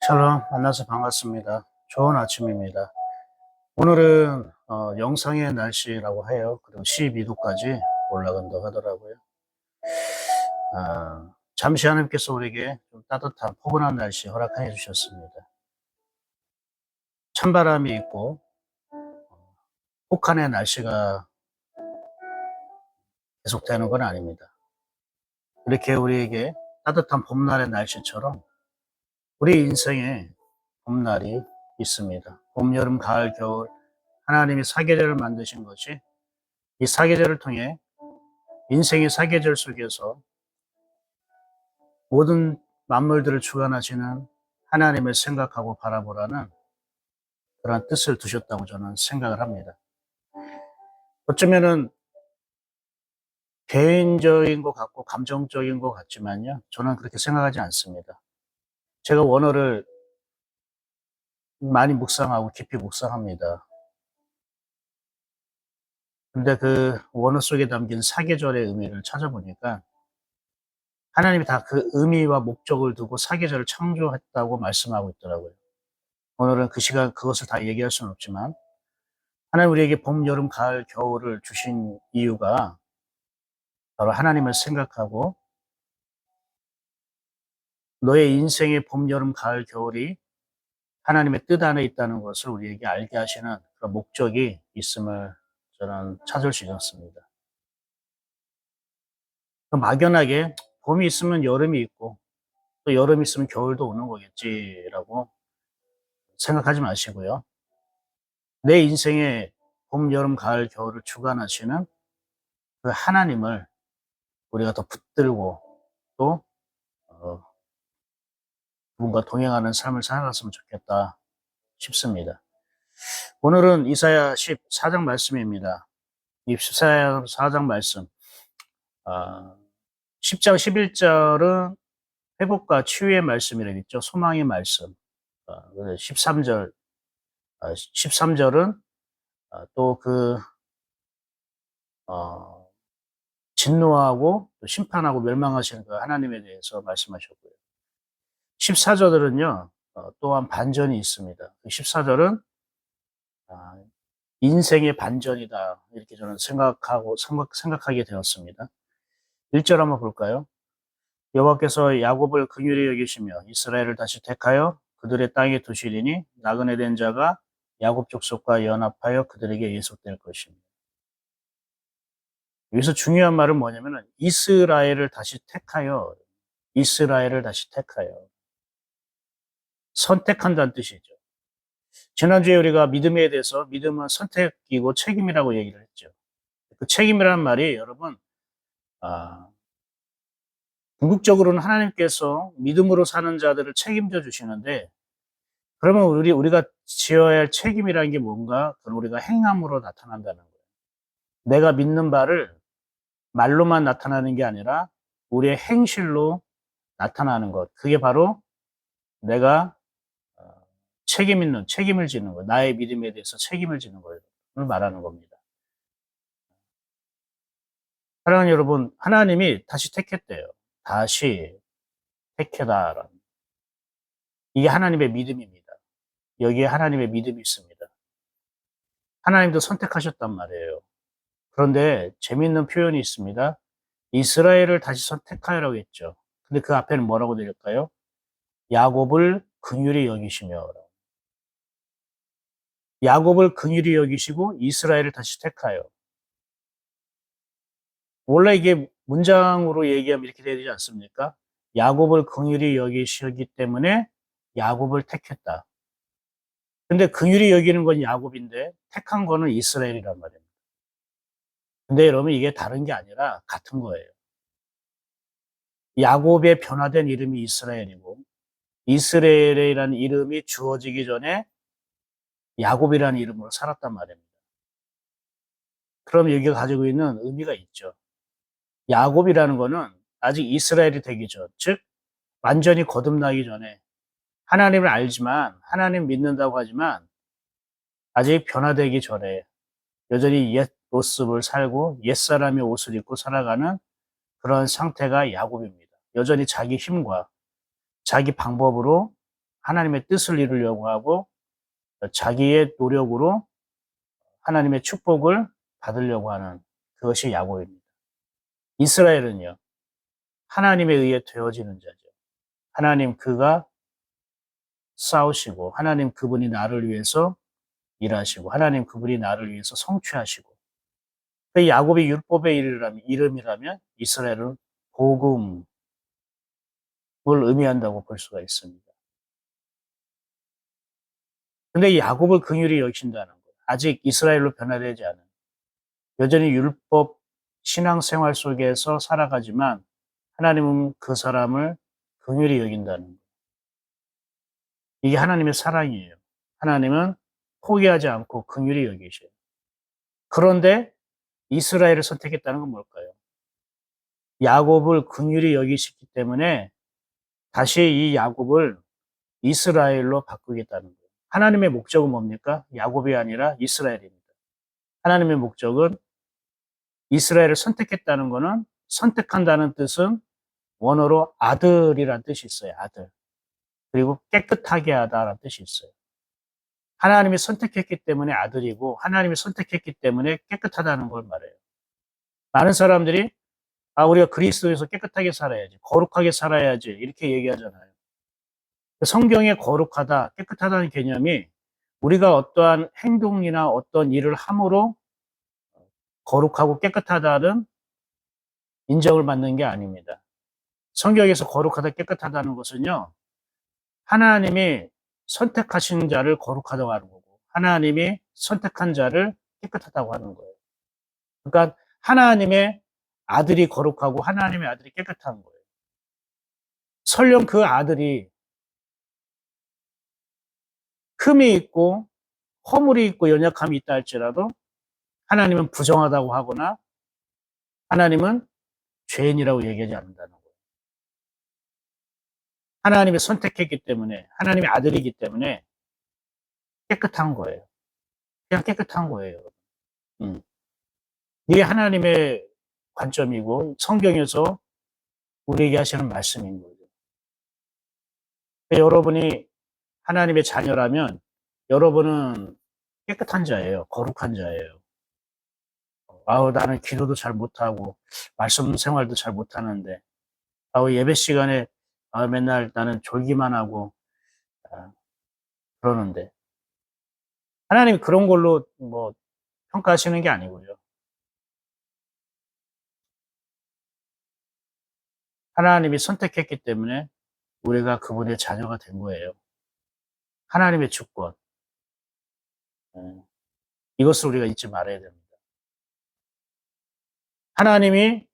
샬롬, 만나서 반갑습니다. 좋은 아침입니다. 오늘은 영상의 날씨라고 해요. 그리고 12도까지 올라간다고 하더라고요. 잠시 하나님께서 우리에게 좀 따뜻한 포근한 날씨 허락해 주셨습니다. 찬바람이 있고 혹한의 날씨가 계속되는 건 아닙니다. 이렇게 우리에게 따뜻한 봄날의 날씨처럼 우리 인생에 봄날이 있습니다. 봄, 여름, 가을, 겨울 하나님이 사계절을 만드신 것이 이 사계절을 통해 인생의 사계절 속에서 모든 만물들을 주관하시는 하나님을 생각하고 바라보라는 그런 뜻을 두셨다고 저는 생각을 합니다. 어쩌면은 개인적인 것 같고 감정적인 것 같지만요. 저는 그렇게 생각하지 않습니다. 제가 원어를 많이 묵상하고 깊이 묵상합니다. 근데 그 원어 속에 담긴 사계절의 의미를 찾아보니까 하나님이 다 그 의미와 목적을 두고 사계절을 창조했다고 말씀하고 있더라고요. 오늘은 그 시간 그것을 다 얘기할 수는 없지만 하나님 우리에게 봄, 여름, 가을, 겨울을 주신 이유가 바로 하나님을 생각하고 너의 인생의 봄, 여름, 가을, 겨울이 하나님의 뜻 안에 있다는 것을 우리에게 알게 하시는 그런 목적이 있음을 저는 찾을 수 있었습니다. 막연하게 봄이 있으면 여름이 있고 또 여름이 있으면 겨울도 오는 거겠지라고 생각하지 마시고요. 내 인생의 봄, 여름, 가을, 겨울을 주관하시는 그 하나님을 우리가 더 붙들고 또 그분과 동행하는 삶을 살아갔으면 좋겠다 싶습니다. 오늘은 이사야 14장 말씀입니다. 이사야 4장 말씀. 10장 11절은 회복과 치유의 말씀이라고 했죠. 소망의 말씀. 13절은 또 진노하고 또 심판하고 멸망하시는 그 하나님에 대해서 말씀하셨고요. 14절은요, 또한 반전이 있습니다. 14절은 인생의 반전이다. 이렇게 저는 생각하게 되었습니다. 1절 한번 볼까요? 여호와께서 야곱을 긍휼히 여기시며 이스라엘을 다시 택하여 그들의 땅에 두시리니 나그네 된 자가 야곱 족속과 연합하여 그들에게 예속될 것입니다. 여기서 중요한 말은 뭐냐면은 이스라엘을 다시 택하여 선택한다는 뜻이죠. 지난주에 우리가 믿음에 대해서 믿음은 선택이고 책임이라고 얘기를 했죠. 그 책임이라는 말이 여러분 궁극적으로는 하나님께서 믿음으로 사는 자들을 책임져 주시는데 그러면 우리가 지어야 할 책임이라는 게 뭔가? 그건 우리가 행함으로 나타난다는 거예요. 내가 믿는 바를 말로만 나타나는 게 아니라 우리의 행실로 나타나는 것. 그게 바로 내가 책임을 지는 것. 나의 믿음에 대해서 책임을 지는 걸 말하는 겁니다. 사랑하는 여러분, 하나님이 다시 택했대요. 다시 택해다라는. 이게 하나님의 믿음입니다. 여기에 하나님의 믿음이 있습니다. 하나님도 선택하셨단 말이에요. 그런데 재미있는 표현이 있습니다. 이스라엘을 다시 선택하여라고 했죠. 근데 그 앞에는 뭐라고 드릴까요? 야곱을 긍휼히 여기시며. 야곱을 긍휼히 여기시고 이스라엘을 다시 택하여. 원래 이게 문장으로 얘기하면 이렇게 되지 않습니까? 야곱을 긍휼히 여기시기 때문에 야곱을 택했다. 근데 긍휼히 여기는 건 야곱인데 택한 거는 이스라엘이란 말입니다. 근데 여러분 이게 다른 게 아니라 같은 거예요. 야곱의 변화된 이름이 이스라엘이고 이스라엘이라는 이름이 주어지기 전에 야곱이라는 이름으로 살았단 말입니다. 그럼 여기가 가지고 있는 의미가 있죠. 야곱이라는 거는 아직 이스라엘이 되기 전, 즉 완전히 거듭나기 전에 하나님을 알지만 하나님 믿는다고 하지만 아직 변화되기 전에 여전히 옛 모습을 살고 옛사람의 옷을 입고 살아가는 그런 상태가 야곱입니다. 여전히 자기 힘과 자기 방법으로 하나님의 뜻을 이루려고 하고 자기의 노력으로 하나님의 축복을 받으려고 하는 그것이 야곱입니다. 이스라엘은요, 하나님에 의해 되어지는 자죠. 하나님 그가 싸우시고, 하나님 그분이 나를 위해서 일하시고, 하나님 그분이 나를 위해서 성취하시고, 그 야곱이 율법의 이름이라면 이스라엘은 복음을 의미한다고 볼 수가 있습니다. 근데 야곱을 긍휼히 여기신다는 것, 아직 이스라엘로 변화되지 않은, 여전히 율법 신앙생활 속에서 살아가지만 하나님은 그 사람을 긍휼히 여긴다는 것. 이게 하나님의 사랑이에요. 하나님은 포기하지 않고 긍휼히 여기셔요. 그런데 이스라엘을 선택했다는 건 뭘까요? 야곱을 긍휼히 여기시기 때문에 다시 이 야곱을 이스라엘로 바꾸겠다는 거예요. 하나님의 목적은 뭡니까? 야곱이 아니라 이스라엘입니다. 하나님의 목적은 이스라엘을 선택했다는 것은, 선택한다는 뜻은 원어로 아들이라는 뜻이 있어요. 아들. 그리고 깨끗하게 하다라는 뜻이 있어요. 하나님이 선택했기 때문에 아들이고, 하나님이 선택했기 때문에 깨끗하다는 걸 말해요. 많은 사람들이 우리가 그리스도에서 깨끗하게 살아야지, 거룩하게 살아야지 이렇게 얘기하잖아요. 성경에 거룩하다, 깨끗하다는 개념이 우리가 어떠한 행동이나 어떤 일을 함으로 거룩하고 깨끗하다는 인정을 받는 게 아닙니다. 성경에서 거룩하다, 깨끗하다는 것은요, 하나님이 선택하신 자를 거룩하다고 하는 거고, 하나님이 선택한 자를 깨끗하다고 하는 거예요. 그러니까 하나님의 아들이 거룩하고 하나님의 아들이 깨끗한 거예요. 설령 그 아들이 흠이 있고 허물이 있고 연약함이 있다 할지라도 하나님은 부정하다고 하거나 하나님은 죄인이라고 얘기하지 않는다는 거예요. 하나님이 선택했기 때문에, 하나님의 아들이기 때문에 깨끗한 거예요. 그냥 깨끗한 거예요. 이게 하나님의 관점이고 성경에서 우리에게 하시는 말씀인 거죠. 여러분이 하나님의 자녀라면 여러분은 깨끗한 자예요. 거룩한 자예요. 나는 기도도 잘 못하고 말씀 생활도 잘 못하는데 예배 시간에 맨날 나는 졸기만 하고 그러는데 하나님이 그런 걸로 뭐 평가하시는 게 아니고요. 하나님이 선택했기 때문에 우리가 그분의 자녀가 된 거예요. 하나님의 주권. 이것을 우리가 잊지 말아야 됩니다. 하나님이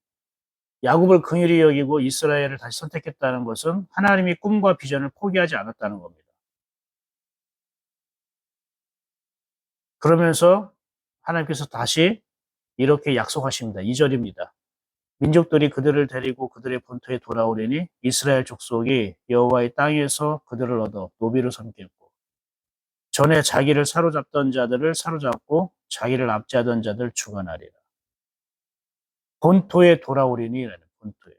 야곱을 긍휼히 여기고 이스라엘을 다시 선택했다는 것은 하나님이 꿈과 비전을 포기하지 않았다는 겁니다. 그러면서 하나님께서 다시 이렇게 약속하십니다. 2절입니다. 민족들이 그들을 데리고 그들의 본토에 돌아오려니 이스라엘 족속이 여호와의 땅에서 그들을 얻어 노비로 삼겠고 전에 자기를 사로잡던 자들을 사로잡고 자기를 압제하던 자들 주관하리라. 본토에 돌아오리니 본토에.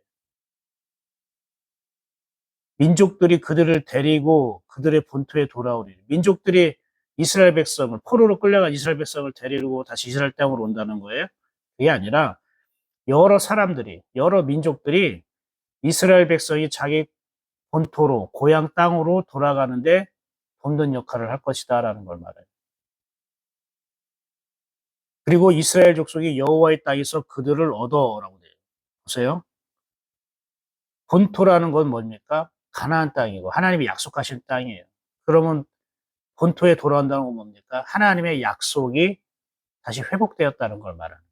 민족들이 그들을 데리고 그들의 본토에 돌아오리니. 민족들이 이스라엘 백성을, 포로로 끌려간 이스라엘 백성을 데리고 다시 이스라엘 땅으로 온다는 거예요. 그게 아니라 여러 사람들이, 여러 민족들이 이스라엘 백성이 자기 본토로, 고향 땅으로 돌아가는데 돕는 역할을 할 것이다라는 걸 말해요. 그리고 이스라엘 족속이 여호와의 땅에서 그들을 얻어라고 돼요. 보세요. 본토라는 건 뭡니까? 가나안 땅이고 하나님이 약속하신 땅이에요. 그러면 본토에 돌아온다는 건 뭡니까? 하나님의 약속이 다시 회복되었다는 걸 말하는 거예요.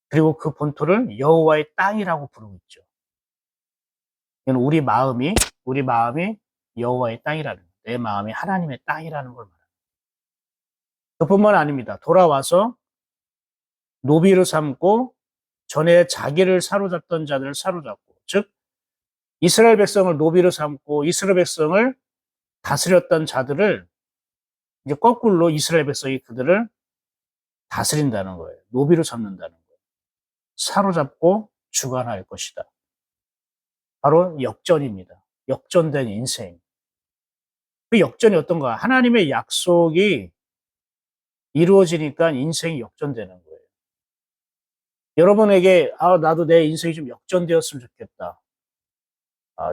그리고 그 본토를 여호와의 땅이라고 부르고 있죠. 이건 우리 마음이 여호와의 땅이라는 거예요. 내 마음이 하나님의 땅이라는 걸 말합니다. 그뿐만 아닙니다. 돌아와서 노비를 삼고 전에 자기를 사로잡던 자들을 사로잡고, 즉 이스라엘 백성을 노비로 삼고 이스라엘 백성을 다스렸던 자들을 이제 거꾸로 이스라엘 백성이 그들을 다스린다는 거예요. 노비로 삼는다는 거예요. 사로잡고 주관할 것이다. 바로 역전입니다. 역전된 인생. 그 역전이 어떤 거야? 하나님의 약속이 이루어지니까 인생이 역전되는 거예요. 여러분에게 나도 내 인생이 좀 역전되었으면 좋겠다.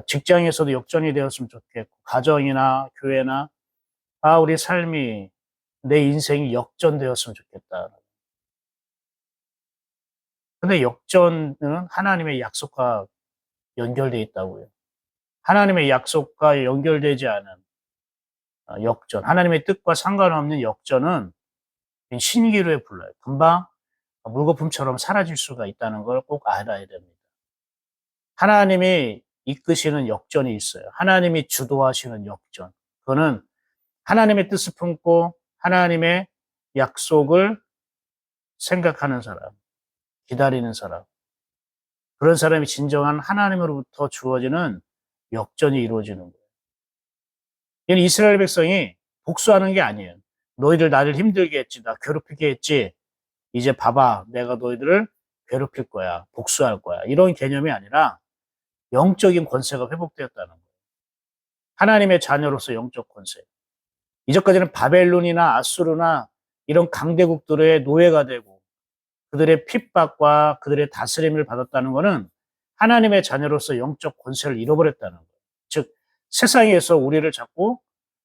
직장에서도 역전이 되었으면 좋겠고, 가정이나 교회나 우리 삶이 내 인생이 역전되었으면 좋겠다. 근데 역전은 하나님의 약속과 연결되어 있다고요. 하나님의 약속과 연결되지 않은 역전, 하나님의 뜻과 상관없는 역전은 신기루에 불러요. 금방 물거품처럼 사라질 수가 있다는 걸 꼭 알아야 됩니다. 하나님이 이끄시는 역전이 있어요. 하나님이 주도하시는 역전. 그거는 하나님의 뜻을 품고 하나님의 약속을 생각하는 사람, 기다리는 사람. 그런 사람이 진정한 하나님으로부터 주어지는 역전이 이루어지는 거예요. 이는 이스라엘 백성이 복수하는 게 아니에요. 너희들 나를 힘들게 했지, 나 괴롭히게 했지. 이제 봐봐, 내가 너희들을 괴롭힐 거야, 복수할 거야. 이런 개념이 아니라 영적인 권세가 회복되었다는 거예요. 하나님의 자녀로서 영적 권세. 이전까지는 바벨론이나 아수르나 이런 강대국들의 노예가 되고 그들의 핍박과 그들의 다스림을 받았다는 것은 하나님의 자녀로서 영적 권세를 잃어버렸다는 거예요. 즉 세상에서 우리를 자꾸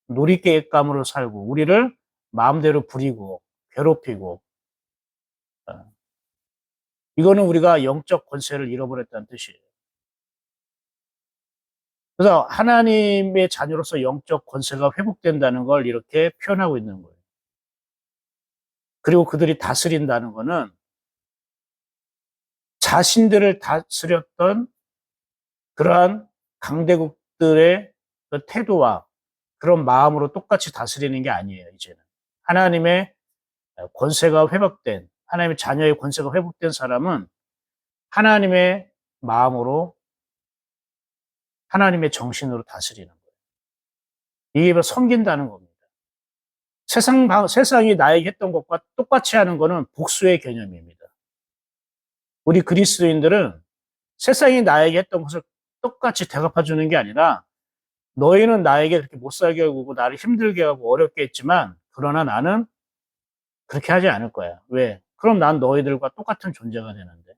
놀이개감으로 살고 우리를 마음대로 부리고 괴롭히고 이거는 우리가 영적 권세를 잃어버렸다는 뜻이에요. 그래서 하나님의 자녀로서 영적 권세가 회복된다는 걸 이렇게 표현하고 있는 거예요. 그리고 그들이 다스린다는 것은 자신들을 다스렸던 그러한 강대국들의 그 태도와 그런 마음으로 똑같이 다스리는 게 아니에요, 이제는. 하나님의 권세가 회복된, 하나님의 자녀의 권세가 회복된 사람은 하나님의 마음으로, 하나님의 정신으로 다스리는 거예요. 이게 바로 섬긴다는 겁니다. 세상이 나에게 했던 것과 똑같이 하는 것은 복수의 개념입니다. 우리 그리스도인들은 세상이 나에게 했던 것을 똑같이 대갚아주는 게 아니라 너희는 나에게 그렇게 못 살게 하고 나를 힘들게 하고 어렵게 했지만 그러나 나는 그렇게 하지 않을 거야. 왜? 그럼 난 너희들과 똑같은 존재가 되는데.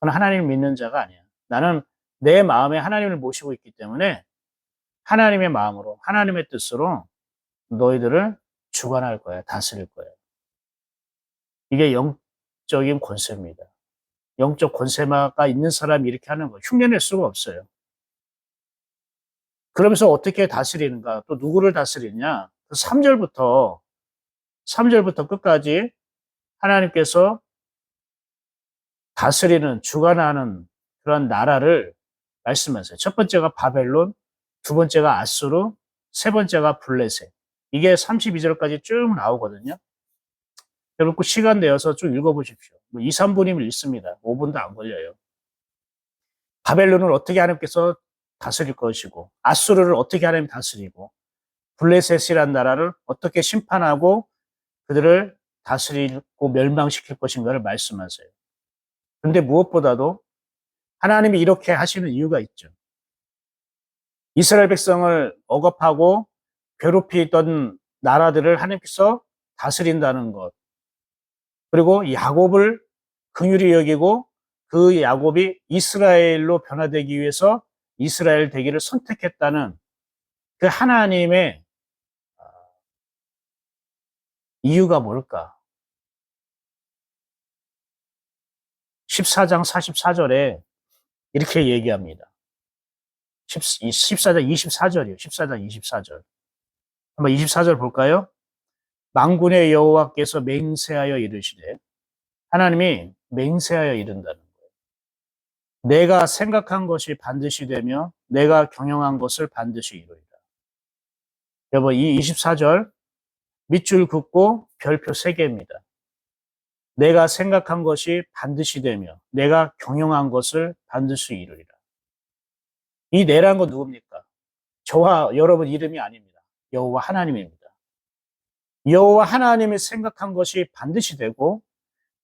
그건 하나님을 믿는 자가 아니야. 나는 내 마음에 하나님을 모시고 있기 때문에 하나님의 마음으로 하나님의 뜻으로 너희들을 주관할 거야. 다스릴 거야. 이게 영적인 권세입니다. 영적 권세가 있는 사람이 이렇게 하는 거 흉내낼 수가 없어요. 그러면서 어떻게 다스리는가? 또 누구를 다스리냐? 3절부터 끝까지 하나님께서 다스리는, 주관하는 그런 나라를 말씀하세요. 첫 번째가 바벨론, 두 번째가 아수르, 세 번째가 블레셋. 이게 32절까지 쭉 나오거든요. 여러분 꼭 시간 내어서 쭉 읽어보십시오. 2, 3분이면 읽습니다. 5분도 안 걸려요. 바벨론을 어떻게 하나님께서 다스릴 것이고, 아수르를 어떻게 하나님 다스리고, 블레셋이란 나라를 어떻게 심판하고 그들을 다스리고 멸망시킬 것인가를 말씀하세요. 그런데 무엇보다도 하나님이 이렇게 하시는 이유가 있죠. 이스라엘 백성을 억압하고 괴롭히던 나라들을 하나님께서 다스린다는 것. 그리고 야곱을 긍휼히 여기고 그 야곱이 이스라엘로 변화되기 위해서 이스라엘 되기를 선택했다는 그 하나님의 이유가 뭘까? 14장 44절에 이렇게 얘기합니다. 14장 24절이에요. 14장 24절. 한번 24절 볼까요? 만군의 여호와께서 맹세하여 이르시되 하나님이 맹세하여 이른다는 거예요. 내가 생각한 것이 반드시 되며 내가 경영한 것을 반드시 이루리라. 여러분 이 24절 밑줄 긋고 별표 3개입니다. 내가 생각한 것이 반드시 되며 내가 경영한 것을 반드시 이루리라. 이 내란 건 누굽니까? 저와 여러분 이름이 아닙니다. 여호와 하나님입니다. 여호와 하나님이 생각한 것이 반드시 되고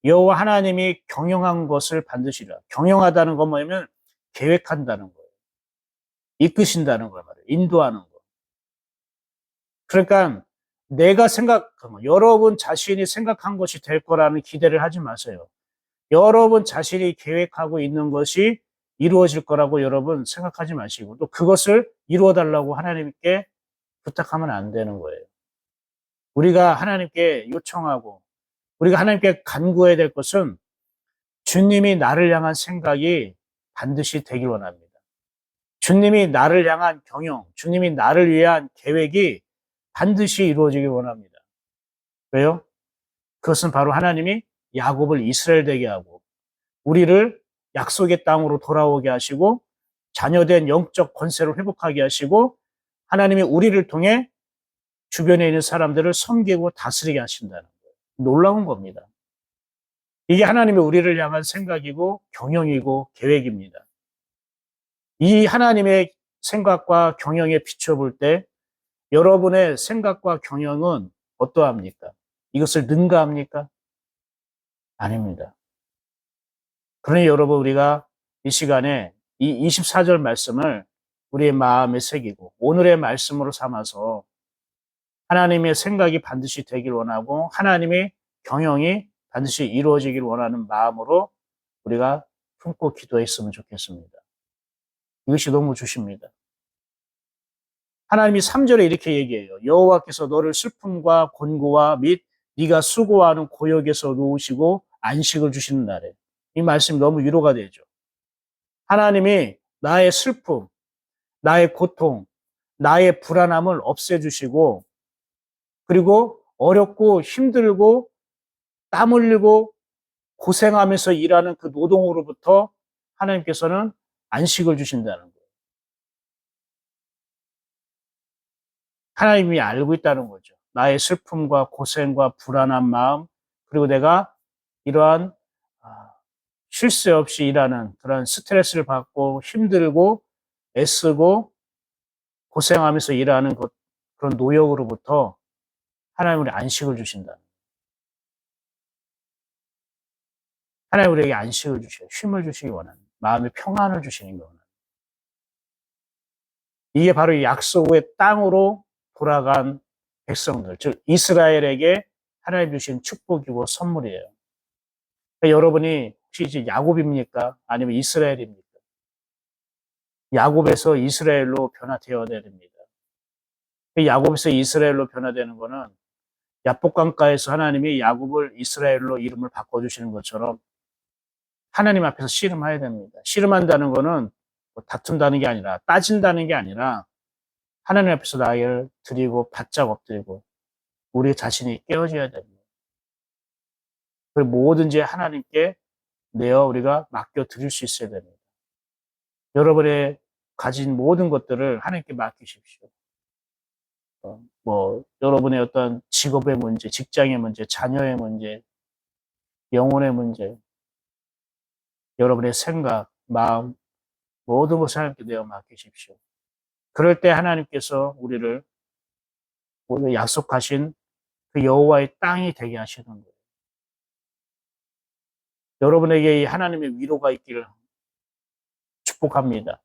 여호와 하나님이 경영한 것을 반드시 이루라. 경영하다는 건 뭐냐면 계획한다는 거예요. 이끄신다는 걸 말해요. 인도하는 거. 그러니까 내가 여러분 자신이 생각한 것이 될 거라는 기대를 하지 마세요. 여러분 자신이 계획하고 있는 것이 이루어질 거라고 여러분 생각하지 마시고 또 그것을 이루어 달라고 하나님께 부탁하면 안 되는 거예요. 우리가 하나님께 요청하고 우리가 하나님께 간구해야 될 것은 주님이 나를 향한 생각이 반드시 되길 원합니다. 주님이 나를 향한 경영, 주님이 나를 위한 계획이 반드시 이루어지길 원합니다. 왜요? 그것은 바로 하나님이 야곱을 이스라엘 되게 하고 우리를 약속의 땅으로 돌아오게 하시고 자녀된 영적 권세를 회복하게 하시고 하나님이 우리를 통해 주변에 있는 사람들을 섬기고 다스리게 하신다는 거예요. 놀라운 겁니다. 이게 하나님의 우리를 향한 생각이고 경영이고 계획입니다. 이 하나님의 생각과 경영에 비춰볼 때 여러분의 생각과 경영은 어떠합니까? 이것을 능가합니까? 아닙니다. 그러니 여러분 우리가 이 시간에 이 24절 말씀을 우리의 마음에 새기고 오늘의 말씀으로 삼아서 하나님의 생각이 반드시 되길 원하고 하나님의 경영이 반드시 이루어지길 원하는 마음으로 우리가 품고 기도했으면 좋겠습니다. 이것이 너무 주십니다. 하나님이 3절에 이렇게 얘기해요. 여호와께서 너를 슬픔과 곤고와 및 네가 수고하는 고역에서 놓으시고 안식을 주시는 날에. 이 말씀이 너무 위로가 되죠. 하나님이 나의 슬픔, 나의 고통, 나의 불안함을 없애주시고 그리고 어렵고 힘들고 땀 흘리고 고생하면서 일하는 그 노동으로부터 하나님께서는 안식을 주신다는 거예요. 하나님이 알고 있다는 거죠. 나의 슬픔과 고생과 불안한 마음, 그리고 내가 이러한 쉴 새 없이 일하는 그런 스트레스를 받고 힘들고 애쓰고 고생하면서 일하는 그런 노역으로부터 하나님 우리 안식을 주신다. 하나님 우리에게 안식을 주셔요. 쉼을 주시기 원합니다. 마음의 평안을 주시는 게 원합니다. 이게 바로 이 약속의 땅으로 돌아간 백성들, 즉 이스라엘에게 하나님 주신 축복이고 선물이에요. 그러니까 여러분이 혹시 이제 야곱입니까? 아니면 이스라엘입니까? 야곱에서 이스라엘로 변화되어야 됩니다. 야곱에서 이스라엘로 변화되는 것은 야복강가에서 하나님이 야곱을 이스라엘로 이름을 바꿔주시는 것처럼 하나님 앞에서 씨름해야 됩니다. 씨름한다는 것은 뭐 다툰다는 게 아니라 따진다는 게 아니라 하나님 앞에서 나를 드리고 바짝 엎드리고 우리 자신이 깨어져야 됩니다. 그 뭐든지 하나님께 내어 우리가 맡겨 드릴 수 있어야 됩니다. 여러분의 가진 모든 것들을 하나님께 맡기십시오. 뭐 여러분의 어떤 직업의 문제, 직장의 문제, 자녀의 문제, 영혼의 문제, 여러분의 생각, 마음 모든 것을 하나님께 내어 맡기십시오. 그럴 때 하나님께서 우리를 오늘 약속하신 그 여호와의 땅이 되게 하시는 거예요. 여러분에게 이 하나님의 위로가 있기를 축복합니다.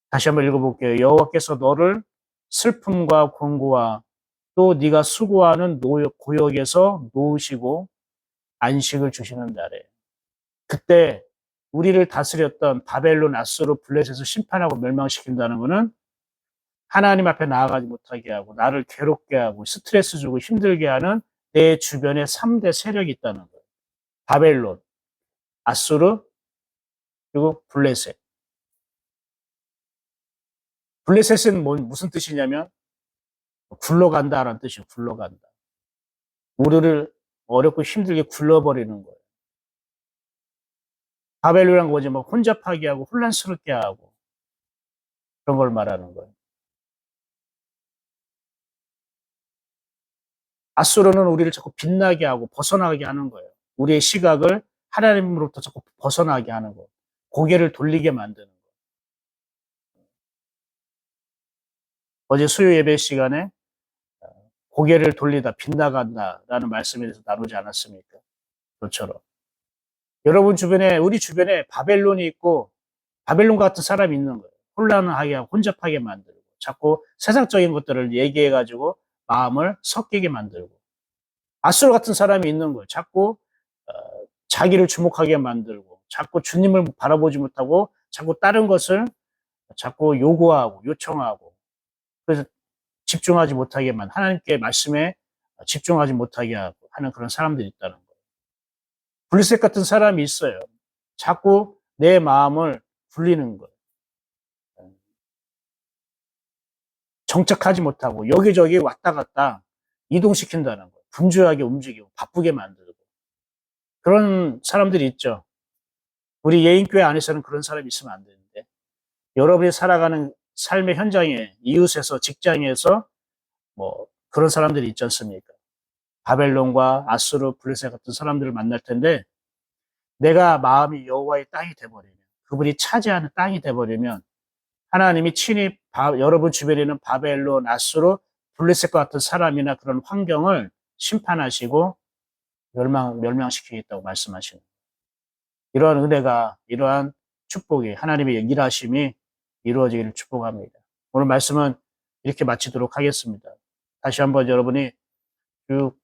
다시 한번 읽어볼게요. 여호와께서 너를 슬픔과 공고와 또 네가 수고하는 고역에서 놓으시고 안식을 주시는 날에 그때 우리를 다스렸던 바벨론, 아수르, 블레셋을 심판하고 멸망시킨다는 것은 하나님 앞에 나아가지 못하게 하고 나를 괴롭게 하고 스트레스 주고 힘들게 하는 내 주변에 3대 세력이 있다는 거예요. 바벨론, 아수르, 그리고 블레셋. 블레셋은 무슨 뜻이냐면 굴러간다라는 뜻이에요. 굴러간다. 우리를 어렵고 힘들게 굴러버리는 거예요. 바벨론이란 거지 뭐 혼잡하게 하고 혼란스럽게 하고 그런 걸 말하는 거예요. 아수르는 우리를 자꾸 빛나게 하고 벗어나게 하는 거예요. 우리의 시각을 하나님으로부터 자꾸 벗어나게 하는 거예요. 고개를 돌리게 만드는 거예요. 어제 수요 예배 시간에 고개를 돌리다 빗나간다라는 말씀에 대해서 나누지 않았습니까? 그것처럼. 여러분 주변에, 우리 주변에 바벨론이 있고 바벨론 같은 사람이 있는 거예요. 혼란하게 하고 혼잡하게 만들고 자꾸 세상적인 것들을 얘기해가지고 마음을 섞이게 만들고, 아수르 같은 사람이 있는 거예요. 자꾸 어, 자기를 주목하게 만들고, 자꾸 주님을 바라보지 못하고, 자꾸 다른 것을 자꾸 요구하고 요청하고, 그래서 집중하지 못하게 하나님께 말씀에 집중하지 못하게 하고 하는 그런 사람들이 있다는 거예요. 블레셋 같은 사람이 있어요. 자꾸 내 마음을 굴리는 거예요. 정착하지 못하고 여기저기 왔다 갔다 이동시킨다는 거예요. 분주하게 움직이고 바쁘게 만들고. 그런 사람들이 있죠. 우리 예인교회 안에서는 그런 사람이 있으면 안 되는데, 여러분이 살아가는 삶의 현장에, 이웃에서, 직장에서 뭐 그런 사람들이 있지 않습니까? 바벨론과 아수르, 블레셋 같은 사람들을 만날 텐데, 내가 마음이 여호와의 땅이 돼버리면, 그분이 차지하는 땅이 돼버리면, 하나님이 친히 여러분 주변에 있는 바벨론, 아수르, 블레셋과 같은 사람이나 그런 환경을 심판하시고 멸망시키겠다고 말씀하시는, 이러한 은혜가, 이러한 축복이, 하나님의 일하심이 이루어지기를 축복합니다. 오늘 말씀은 이렇게 마치도록 하겠습니다. 다시 한번 여러분이 쭉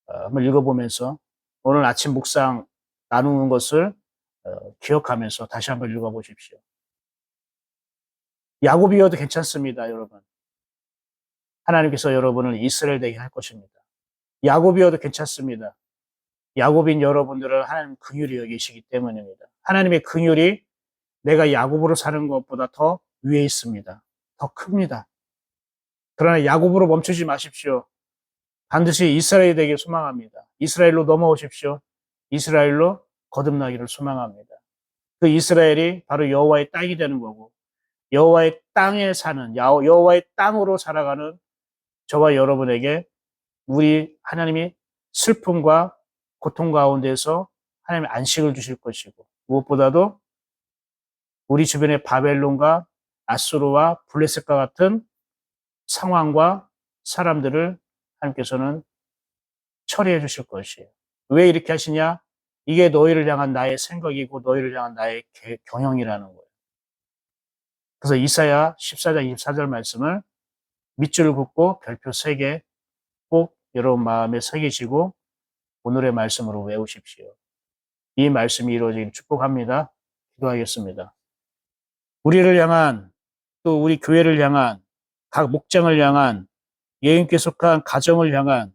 한번 읽어보면서 오늘 아침 묵상 나누는 것을 기억하면서 다시 한번 읽어보십시오. 야곱이어도 괜찮습니다, 여러분. 하나님께서 여러분을 이스라엘 되게 할 것입니다. 야곱이어도 괜찮습니다. 야곱인 여러분들을 하나님 긍휼히 여기시기 때문입니다. 하나님의 긍휼이 내가 야곱으로 사는 것보다 더 위에 있습니다. 더 큽니다. 그러나 야곱으로 멈추지 마십시오. 반드시 이스라엘이 되길 소망합니다. 이스라엘로 넘어오십시오. 이스라엘로 거듭나기를 소망합니다. 그 이스라엘이 바로 여호와의 땅이 되는 거고, 여호와의 땅에 사는, 여호와의 땅으로 살아가는 저와 여러분에게 우리 하나님이 슬픔과 고통 가운데서 하나님의 안식을 주실 것이고, 무엇보다도 우리 주변의 바벨론과 아수르와 블레셋과 같은 상황과 사람들을 하나님께서는 처리해 주실 것이에요. 왜 이렇게 하시냐? 이게 너희를 향한 나의 생각이고 너희를 향한 나의 경영이라는 거예요. 그래서 이사야 14장 24절 말씀을 밑줄 긋고 별표 3개 꼭 여러분 마음에 새기시고 오늘의 말씀으로 외우십시오. 이 말씀이 이루어지기를 축복합니다. 기도하겠습니다. 우리를 향한, 또 우리 교회를 향한, 각 목장을 향한, 예인교회 속한 가정을 향한,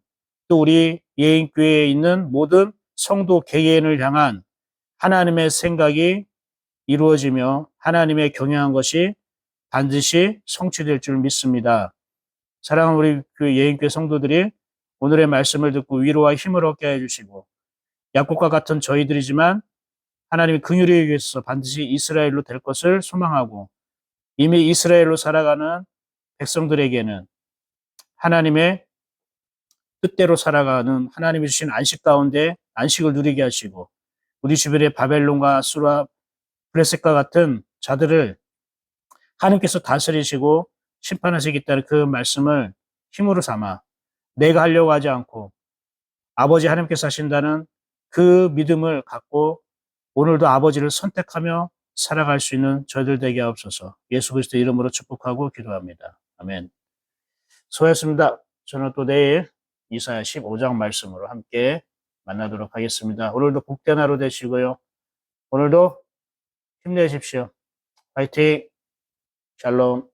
또 우리 예인교회에 있는 모든 성도 개개인을 향한 하나님의 생각이 이루어지며 하나님의 경영한 것이 반드시 성취될 줄 믿습니다. 사랑하는 우리 그 예인교회 성도들이 오늘의 말씀을 듣고 위로와 힘을 얻게 해주시고, 야곱과 같은 저희들이지만 하나님의 긍휼에 의해서 반드시 이스라엘로 될 것을 소망하고, 이미 이스라엘로 살아가는 백성들에게는 하나님의 뜻대로 살아가는, 하나님이 주신 안식 가운데 안식을 누리게 하시고, 우리 주변의 바벨론과 아수르와 블레셋과 같은 자들을 하나님께서 다스리시고 심판하시겠다는 그 말씀을 힘으로 삼아 내가 하려고 하지 않고 아버지 하나님께서 하신다는 그 믿음을 갖고 오늘도 아버지를 선택하며 살아갈 수 있는 저희들 되게 하옵소서. 예수 그리스도 이름으로 축복하고 기도합니다. 아멘. 수고하셨습니다. 저는 또 내일 이사야 15장 말씀으로 함께 만나도록 하겠습니다. 오늘도 복된 하루 되시고요. 오늘도 힘내십시오. 화이팅! 샬롬.